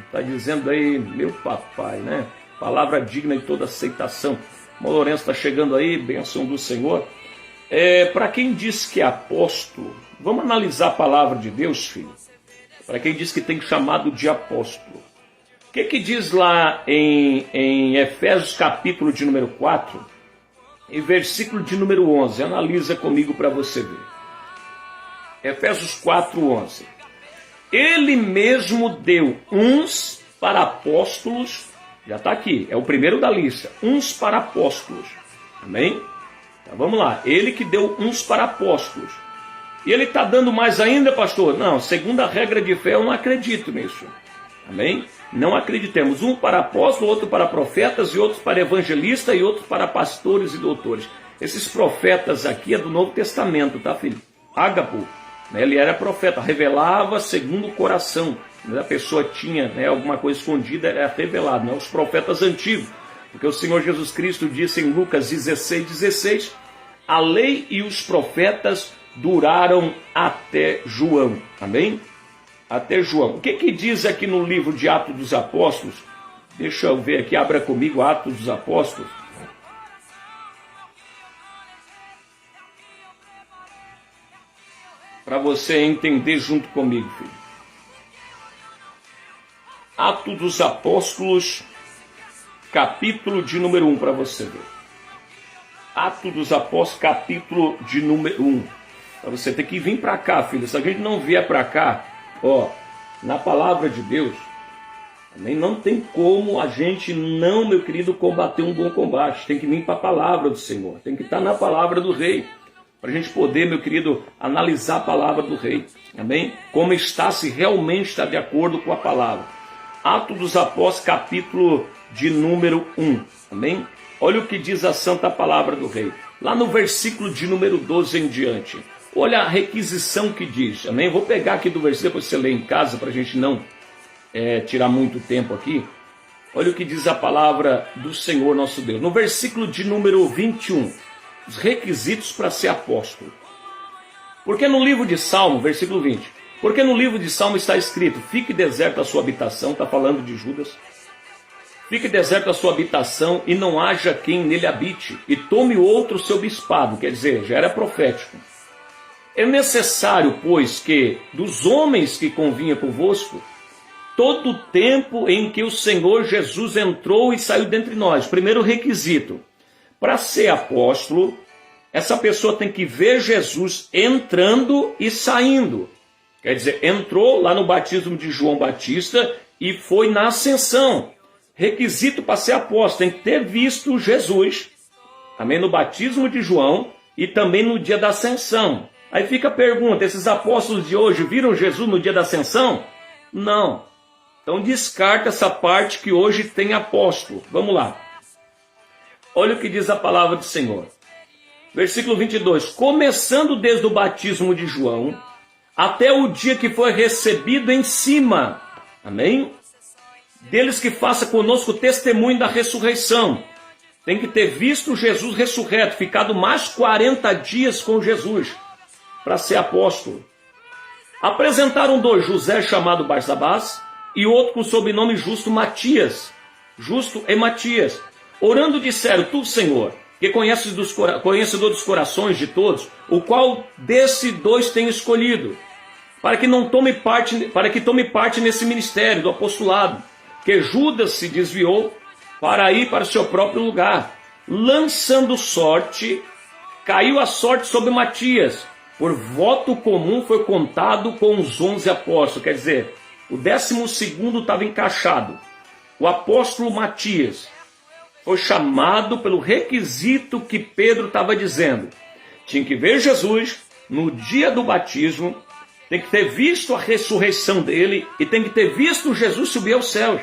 está dizendo aí, meu papai, né? Palavra digna de toda aceitação. O Lourenço está chegando aí, bênção do Senhor. Para quem diz que é apóstolo, vamos analisar a palavra de Deus, filho. Para quem diz que tem chamado de apóstolo. O que diz lá em Efésios capítulo de número 4, e versículo de número 11? Analisa comigo para você ver. Efésios 4, 11. Ele mesmo deu uns para apóstolos, já está aqui, é o primeiro da lista, uns para apóstolos, amém? Então vamos lá, ele que deu uns para apóstolos, e ele está dando mais ainda, pastor? Não, segundo a regra de fé eu não acredito nisso, amém? Não acreditemos, um para apóstolo, outro para profetas, e outros para evangelistas, e outros para pastores e doutores. Esses profetas aqui é do Novo Testamento, tá, filho? Ágapo, ele era profeta, revelava segundo o coração. A pessoa tinha alguma coisa escondida, era revelado. Os profetas antigos. Porque o Senhor Jesus Cristo disse em Lucas 16:16, a lei e os profetas duraram até João. Amém? Até João. O que diz aqui no livro de Atos dos Apóstolos? Deixa eu ver aqui, abra comigo Atos dos Apóstolos. Para você entender junto comigo, filho. Atos dos Apóstolos, capítulo de número 1, para você ver. Atos dos Apóstolos, capítulo de número 1. Para você ter que vir para cá, filho. Se a gente não vier para cá, na palavra de Deus, também não tem como a gente não, meu querido, combater um bom combate. Tem que vir para a palavra do Senhor. Tem que estar na palavra do Rei. Para a gente poder, meu querido, analisar a palavra do Rei. Amém? Como está, se realmente está de acordo com a palavra. Atos dos Apóstolos, capítulo de número 1. Amém? Olha o que diz a santa palavra do Rei. Lá no versículo de número 12 em diante. Olha a requisição que diz. Amém? Vou pegar aqui do versículo, depois você lê em casa, para a gente não tirar muito tempo aqui. Olha o que diz a palavra do Senhor nosso Deus. No versículo de número 21. Os requisitos para ser apóstolo. Porque no livro de Salmo, versículo 20, porque no livro de Salmo está escrito, fique deserta a sua habitação, está falando de Judas, fique deserta a sua habitação e não haja quem nele habite, e tome outro seu bispado, quer dizer, já era profético. É necessário, pois, que dos homens que convinha convosco, todo o tempo em que o Senhor Jesus entrou e saiu dentre nós, primeiro requisito, para ser apóstolo, essa pessoa tem que ver Jesus entrando e saindo. Quer dizer, entrou lá no batismo de João Batista e foi na ascensão. Requisito para ser apóstolo, tem que ter visto Jesus, também no batismo de João e também no dia da ascensão. Aí fica a pergunta, esses apóstolos de hoje viram Jesus no dia da ascensão? Não. Então descarta essa parte que hoje tem apóstolo. Vamos lá. Olha o que diz a palavra do Senhor. Versículo 22. Começando desde o batismo de João, até o dia que foi recebido em cima. Amém? Deles que faça conosco testemunho da ressurreição. Tem que ter visto Jesus ressurreto, ficado mais 40 dias com Jesus, para ser apóstolo. Apresentaram dois, José chamado Barsabás, e outro com o sobrenome Justo Matias. Justo e Matias. Orando disseram, tu, Senhor, que conhecedor dos corações de todos, o qual desses dois tem escolhido, para que tome parte nesse ministério do apostolado, que Judas se desviou para ir para o seu próprio lugar, lançando sorte, caiu a sorte sobre Matias, por voto comum foi contado com os 11 apóstolos, quer dizer, o 12º estava encaixado, o apóstolo Matias, foi chamado pelo requisito que Pedro estava dizendo. Tinha que ver Jesus no dia do batismo, tem que ter visto a ressurreição dele e tem que ter visto Jesus subir aos céus.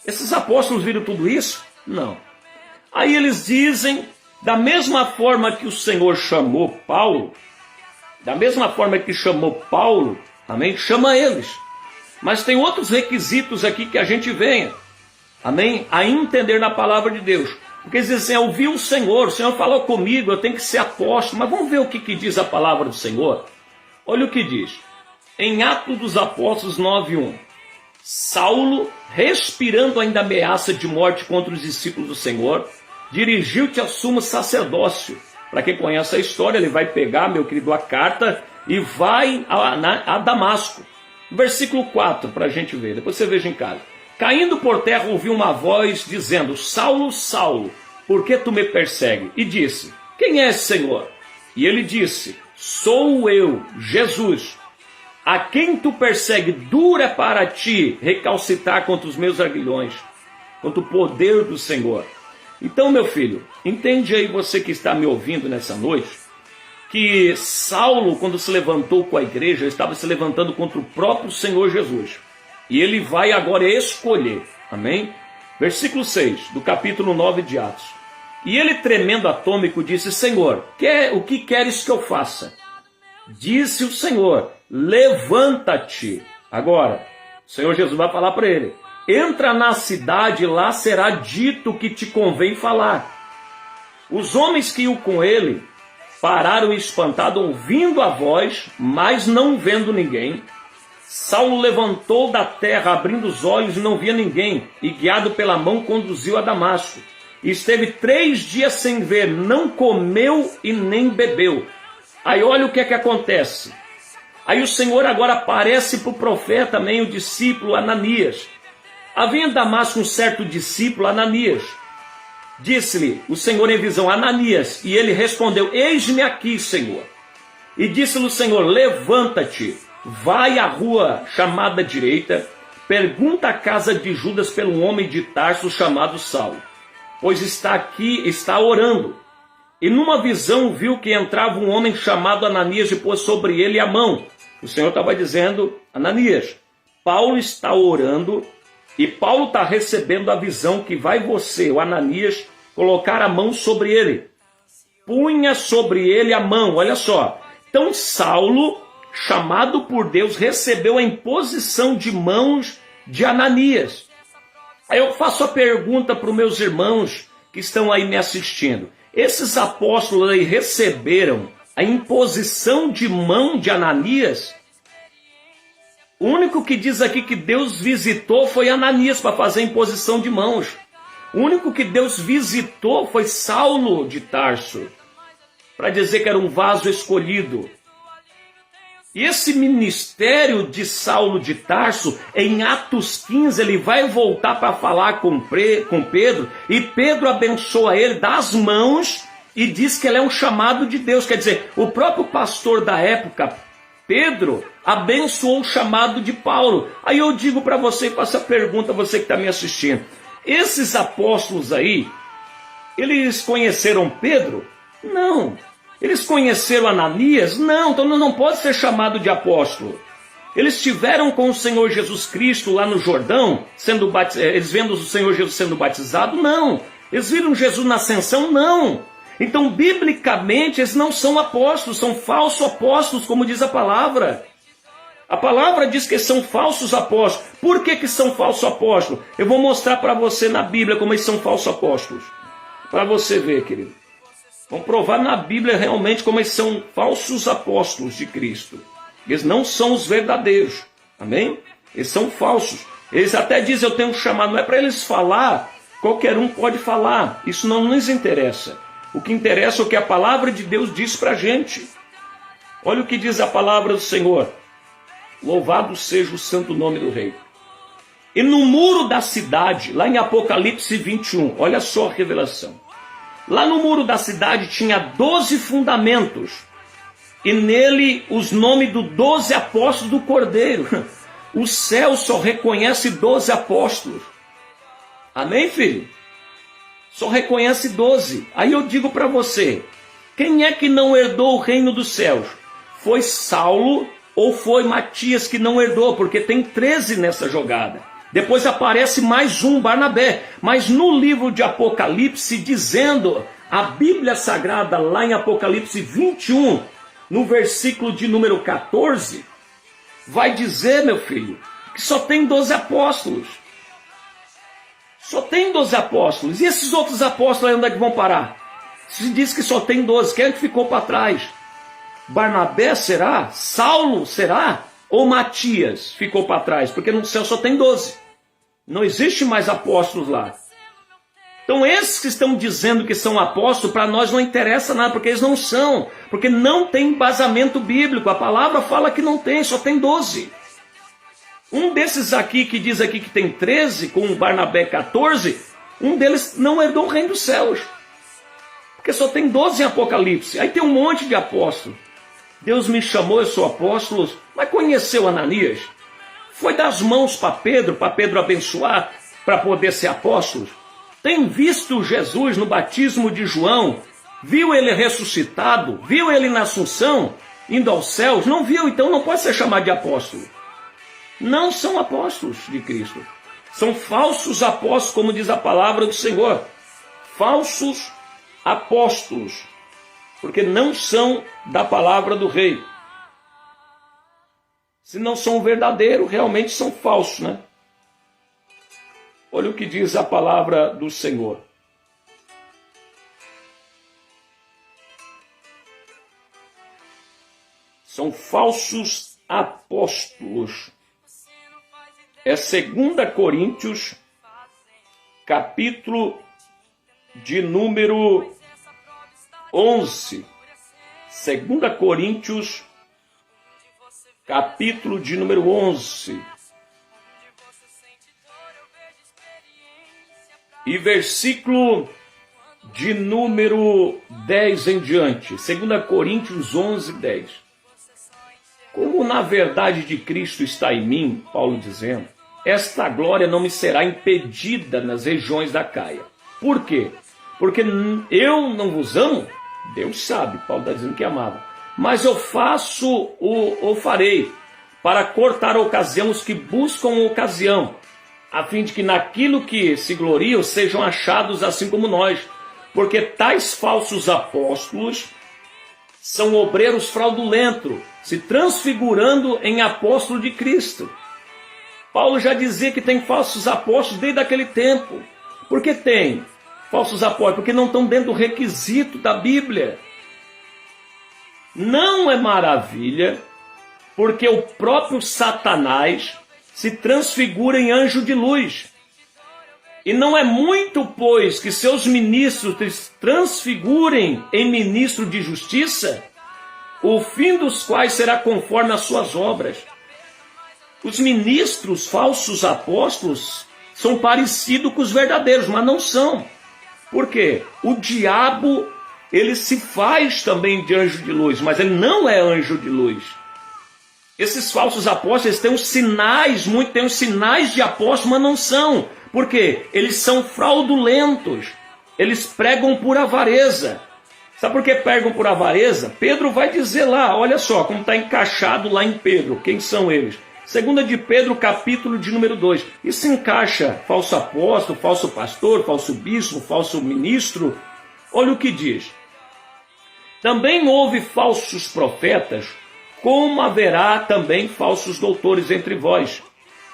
Esses apóstolos viram tudo isso? Não. Aí eles dizem, da mesma forma que o Senhor chamou Paulo, amém? Chama eles. Mas tem outros requisitos aqui que a gente venha. Amém? A entender na palavra de Deus. Porque eles dizem assim, eu vi o Senhor falou comigo, eu tenho que ser apóstolo. Mas vamos ver o que diz a palavra do Senhor? Olha o que diz. Em Atos dos Apóstolos 9:1. Saulo, respirando ainda ameaça de morte contra os discípulos do Senhor, dirigiu-te ao sumo sacerdócio. Para quem conhece a história, ele vai pegar, meu querido, a carta e vai a Damasco. Versículo 4, para a gente ver, depois você veja em casa. Caindo por terra, ouviu uma voz dizendo: Saulo, Saulo, por que tu me persegues? E disse: quem és, Senhor? E ele disse: sou eu, Jesus, a quem tu persegue. Dura para ti recalcitrar contra os meus aguilhões, contra o poder do Senhor. Então, meu filho, entende aí, você que está me ouvindo nessa noite, que Saulo, quando se levantou com a igreja, estava se levantando contra o próprio Senhor Jesus. E ele vai agora escolher, amém? Versículo 6, do capítulo 9 de Atos. E ele, tremendo atômico, disse: Senhor, o que queres que eu faça? Disse o Senhor: levanta-te. Agora, o Senhor Jesus vai falar para ele: entra na cidade, lá será dito o que te convém falar. Os homens que iam com ele pararam espantados, ouvindo a voz, mas não vendo ninguém. Saulo levantou da terra, abrindo os olhos, e não via ninguém, e guiado pela mão conduziu a Damasco. E esteve 3 dias sem ver, não comeu e nem bebeu. Aí olha o que é que acontece. Aí o Senhor agora aparece para o profeta também, o discípulo Ananias. Havia em Damasco um certo discípulo, Ananias. Disse-lhe o Senhor em visão: Ananias. E ele respondeu: eis-me aqui, Senhor. E disse-lhe o Senhor: levanta-te, vai à rua chamada direita, pergunta a casa de Judas pelo homem de Tarso chamado Saulo, pois está orando. E numa visão viu que entrava um homem chamado Ananias e pôs sobre ele a mão. O Senhor estava dizendo: Ananias, Paulo está orando e Paulo está recebendo a visão que vai você, o Ananias, colocar a mão sobre ele. Punha sobre ele a mão, olha só. Então Saulo, chamado por Deus, recebeu a imposição de mãos de Ananias. Aí eu faço a pergunta para os meus irmãos que estão aí me assistindo. Esses apóstolos aí receberam a imposição de mão de Ananias? O único que diz aqui que Deus visitou foi Ananias para fazer a imposição de mãos. O único que Deus visitou foi Saulo de Tarso, para dizer que era um vaso escolhido. E esse ministério de Saulo de Tarso, em Atos 15, ele vai voltar para falar com Pedro, e Pedro abençoa ele, dá as mãos e diz que ele é um chamado de Deus. Quer dizer, o próprio pastor da época, Pedro, abençoou o chamado de Paulo. Aí eu digo para você, faço a pergunta a você que está me assistindo: esses apóstolos aí, eles conheceram Pedro? Não. Eles conheceram Ananias? Não, então não pode ser chamado de apóstolo. Eles estiveram com o Senhor Jesus Cristo lá no Jordão, eles vendo o Senhor Jesus sendo batizado? Não. Eles viram Jesus na ascensão? Não. Então, biblicamente, eles não são apóstolos, são falsos apóstolos, como diz a palavra. A palavra diz que são falsos apóstolos. Por que são falsos apóstolos? Eu vou mostrar para você na Bíblia como eles são falsos apóstolos. Para você ver, querido. Vamos provar na Bíblia realmente como eles são falsos apóstolos de Cristo. Eles não são os verdadeiros. Amém? Eles são falsos. Eles até dizem: eu tenho um chamado. Não é para eles falar. Qualquer um pode falar. Isso não nos interessa. O que interessa é o que a palavra de Deus diz para a gente. Olha o que diz a palavra do Senhor. Louvado seja o santo nome do Rei. E no muro da cidade, lá em Apocalipse 21, olha só a revelação. Lá no muro da cidade tinha 12 fundamentos. E nele os nomes dos 12 apóstolos do Cordeiro. O céu só reconhece 12 apóstolos. Amém, filho? Só reconhece 12. Aí eu digo para você: quem é que não herdou o reino dos céus? Foi Saulo ou foi Matias que não herdou? Porque tem 13 nessa jogada. Depois aparece mais um, Barnabé. Mas no livro de Apocalipse, dizendo, a Bíblia Sagrada, lá em Apocalipse 21, no versículo de número 14, vai dizer, meu filho, que só tem 12 apóstolos. Só tem 12 apóstolos. E esses outros apóstolos aí, onde é que vão parar? Se diz que só tem 12, quem é que ficou para trás? Barnabé será? Saulo será? ou Matias ficou para trás? Porque no céu só tem 12. Não existe mais apóstolos lá. Então esses que estão dizendo que são apóstolos, para nós não interessa nada, porque eles não são. Porque não tem embasamento bíblico. A palavra fala que não tem, só tem 12. Um desses aqui que diz aqui que tem 13, com o Barnabé 14, um deles não herdou o reino dos céus. Porque só tem 12 em Apocalipse. Aí tem um monte de apóstolos. Deus me chamou, eu sou apóstolo, mas conheceu Ananias? Foi das mãos para Pedro abençoar, para poder ser apóstolo? Tem visto Jesus no batismo de João? Viu ele ressuscitado? Viu ele na Assunção, indo aos céus? Não viu, então não pode ser chamado de apóstolo. Não são apóstolos de Cristo. São falsos apóstolos, como diz a palavra do Senhor. Falsos apóstolos. Porque não são da palavra do rei. Se não são verdadeiros, realmente são falsos, né? Olha o que diz a palavra do Senhor. São falsos apóstolos. É 2 Coríntios, capítulo de número 11. 2 Coríntios, capítulo de número 11. E versículo de número 10 em diante. 2 Coríntios 11, 10. Como na verdade de Cristo está em mim, Paulo dizendo, esta glória não me será impedida nas regiões da Caia. Por quê? Porque eu não vos amo? Deus sabe, Paulo está dizendo que amava. Mas eu faço ou farei para cortar a ocasião os que buscam ocasião, a fim de que naquilo que se gloriam sejam achados assim como nós. Porque tais falsos apóstolos são obreiros fraudulentos, se transfigurando em apóstolo de Cristo. Paulo já dizia que tem falsos apóstolos desde aquele tempo. Por que tem falsos apóstolos? Porque não estão dentro do requisito da Bíblia. Não é maravilha, porque o próprio Satanás se transfigura em anjo de luz. E não é muito, pois, que seus ministros transfigurem em ministro de justiça, o fim dos quais será conforme as suas obras. Os ministros, falsos apóstolos, são parecidos com os verdadeiros, mas não são. Por quê? O diabo, ele se faz também de anjo de luz, mas ele não é anjo de luz. Esses falsos apóstolos têm os sinais, têm os sinais de apóstolo, mas não são. Por quê? Eles são fraudulentos. Eles pregam por avareza. Sabe por que pregam por avareza? Pedro vai dizer lá, olha só, como está encaixado lá em Pedro. Quem são eles? 2 de Pedro, capítulo de número 2. Isso encaixa falso apóstolo, falso pastor, falso bispo, falso ministro. Olha o que diz. Também houve falsos profetas, como haverá também falsos doutores entre vós,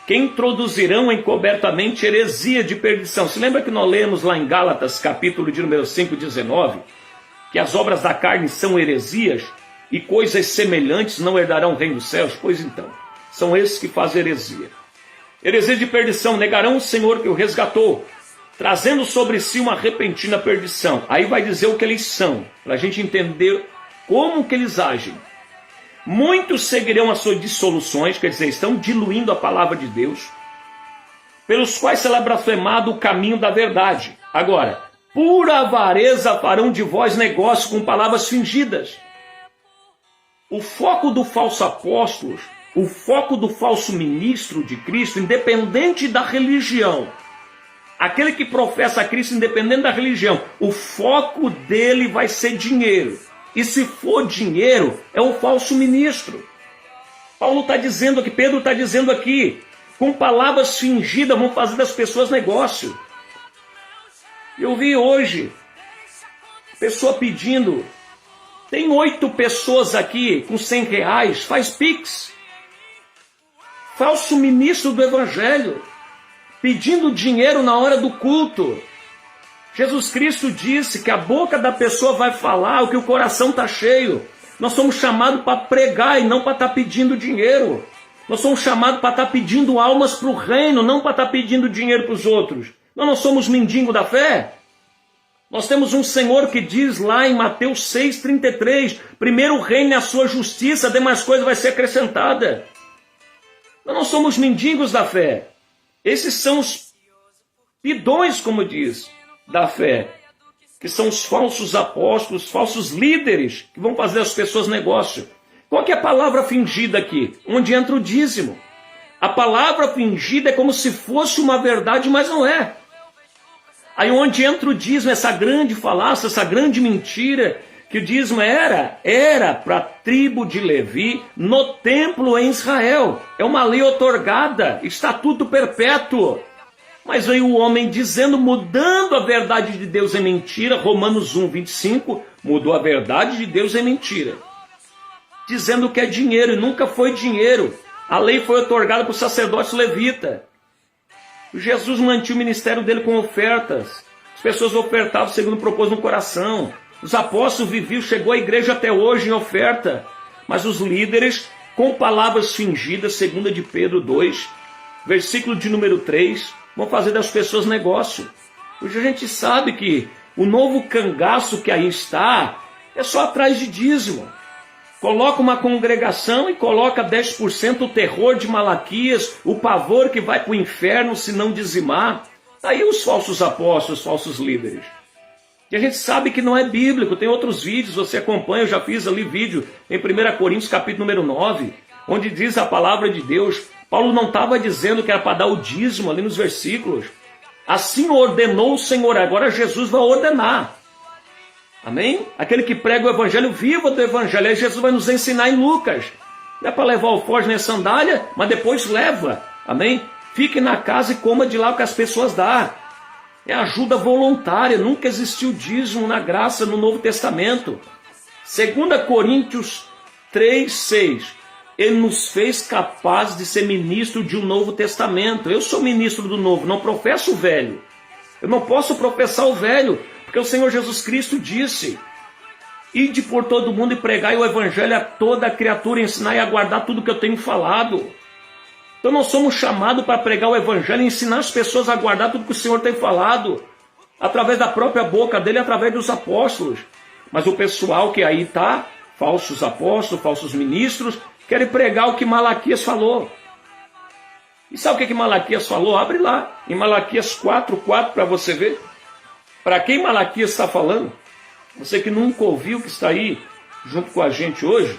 que introduzirão encobertamente heresia de perdição. Se lembra que nós lemos lá em Gálatas, capítulo de número 5, 19, que as obras da carne são heresias e coisas semelhantes não herdarão o reino dos céus? Pois então, são esses que fazem heresia. Heresia de perdição, negarão o Senhor que o resgatou, trazendo sobre si uma repentina perdição. Aí vai dizer o que eles são, para a gente entender como que eles agem. Muitos seguirão as suas dissoluções, quer dizer, estão diluindo a palavra de Deus, pelos quais será blasfemado o caminho da verdade. Agora, por avareza farão de vós negócio com palavras fingidas. O foco do falso apóstolo, o foco do falso ministro de Cristo, independente da religião, aquele que professa a Cristo independente da religião, o foco dele vai ser dinheiro. E se for dinheiro, é um falso ministro. Paulo está dizendo aqui, Pedro está dizendo aqui, com palavras fingidas vão fazer das pessoas negócio. Eu vi hoje, pessoa pedindo, tem 8 pessoas aqui com 100 reais, faz Pix. Falso ministro do Evangelho, pedindo dinheiro na hora do culto. Jesus Cristo disse que a boca da pessoa vai falar o que o coração está cheio. Nós somos chamados para pregar e não para estar pedindo dinheiro. Nós somos chamados para estar pedindo almas para o reino, não para estar pedindo dinheiro para os outros. Nós não somos mendigo da fé. Nós temos um Senhor que diz lá em Mateus 6,33, primeiro o reino e a sua justiça, a demais coisa vai ser acrescentada. Nós não somos mendigos da fé. Esses são os pidões, como diz, da fé, que são os falsos apóstolos, falsos líderes, que vão fazer as pessoas negócio. Qual que é a palavra fingida aqui? Onde entra o dízimo. A palavra fingida é como se fosse uma verdade, mas não é. Aí onde entra o dízimo, essa grande falácia, essa grande mentira, que o dízimo era para a tribo de Levi no templo em Israel. É uma lei otorgada, estatuto perpétuo. Mas veio o homem dizendo, mudando a verdade de Deus em mentira, Romanos 1,25, mudou a verdade de Deus em mentira. Dizendo que é dinheiro, e nunca foi dinheiro. A lei foi otorgada para o sacerdote levita. Jesus mantinha o ministério dele com ofertas. As pessoas ofertavam segundo propôs no coração. Os apóstolos viviam, chegou a igreja até hoje em oferta. Mas os líderes, com palavras fingidas, segunda de Pedro 2, versículo de número 3, vão fazer das pessoas negócio. Hoje a gente sabe que o novo cangaço que aí está é só atrás de dízimo. Coloca uma congregação e coloca 10% o terror de Malaquias, o pavor que vai para o inferno se não dizimar. Aí os falsos apóstolos, os falsos líderes. E a gente sabe que não é bíblico, tem outros vídeos, você acompanha, eu já fiz ali vídeo em 1 Coríntios capítulo número 9, onde diz a palavra de Deus. Paulo não estava dizendo que era para dar o dízimo ali nos versículos. Assim ordenou o Senhor, agora Jesus vai ordenar. Amém? Aquele que prega o evangelho, viva do evangelho. Aí Jesus vai nos ensinar em Lucas. Não é para levar o alforje nem a sandália, mas depois leva. Amém? Fique na casa e coma de lá o que as pessoas dão. É ajuda voluntária. Nunca existiu dízimo na graça no Novo Testamento. 2 Coríntios 3,6. Ele nos fez capazes de ser ministro de um Novo Testamento. Eu sou ministro do Novo, não professo o velho. Eu não posso professar o velho, porque o Senhor Jesus Cristo disse: ide por todo mundo e pregai o evangelho a toda criatura, ensinar e aguardar tudo que eu tenho falado. Então nós somos chamados para pregar o evangelho e ensinar as pessoas a guardar tudo que o Senhor tem falado, através da própria boca dele, através dos apóstolos. Mas o pessoal que aí está, falsos apóstolos, falsos ministros, querem pregar o que Malaquias falou. E sabe o que Malaquias falou? Abre lá, em Malaquias 4:4 para você ver. Para quem Malaquias está falando? Você que nunca ouviu, que está aí junto com a gente hoje.